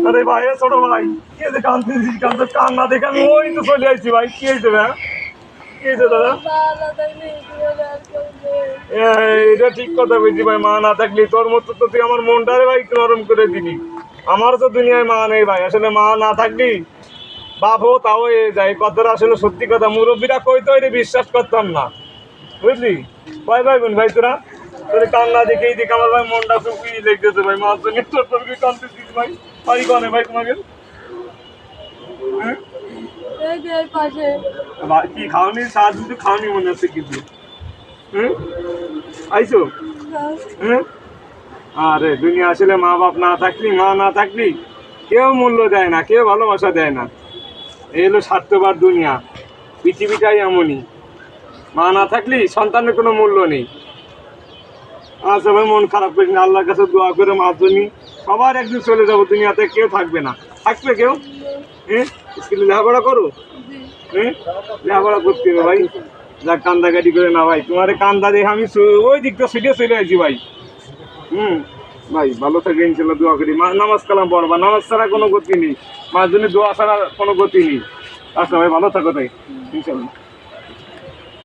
আরে ভাই ছোট ভাই কে যে কান্দতেছিস কান্না দেখে আমি ওই তো চলে আসছি ভাই কি হয়েছে ভাই কি হয়েছে দাদা এটা ঠিক কথা বলছি ভাই মা না থাকলে তোর মতো তো তুই আমার মনটারে ভাই নরম করে দিলি আমারও তো দুনিয়ায় মা নেই ভাই আসলে মা না থাকলি বাপও তাও এ যায় কথাটা আসলে সত্যি কথা মুরব্বীরা কইতো এটা বিশ্বাস করতাম না বুঝলি ভাই ভাই বোন ভাই তোরা তোর কান্না দেখেই দেখে আমার ভাই মনটা খুব ই লেগেছে ভাই মার জন্য তোর কান্দতেছিস ভাই বাড়ি করে ভাই তোমাকে কি খাওনি সাহায্য তো খাওনি মনে হচ্ছে কিছু আইসো আরে দুনিয়া আসলে মা বাপ না থাকলি মা না থাকলি কেউ মূল্য দেয় না কেউ ভালোবাসা দেয় না এই হলো স্বার্থবার দুনিয়া পৃথিবীটাই এমনই মা না থাকলি সন্তানের কোনো মূল্য নেই আচ্ছা ভাই মন খারাপ করিস না আল্লাহর কাছে দোয়া করে মার জন্য সবার একদিন চলে যাবো দুনিয়াতে কেউ থাকবে না থাকবে কেউ স্কুলে লেখাপড়া করো লেখাপড়া করতে হবে ভাই যা কান্দাকাটি করে না ভাই তোমার কান্দা দেখে আমি ওই দিকটা ছুটে চলে আসি ভাই ভাই ভালো থাকে ইনশাল্লাহ দোয়া করি মা নামাজ কালাম পড়বা নামাজ ছাড়া কোনো গতি নেই মার জন্য দোয়া ছাড়া কোনো গতি নেই আচ্ছা ভাই ভালো থাকো তাই ইনশাল্লাহ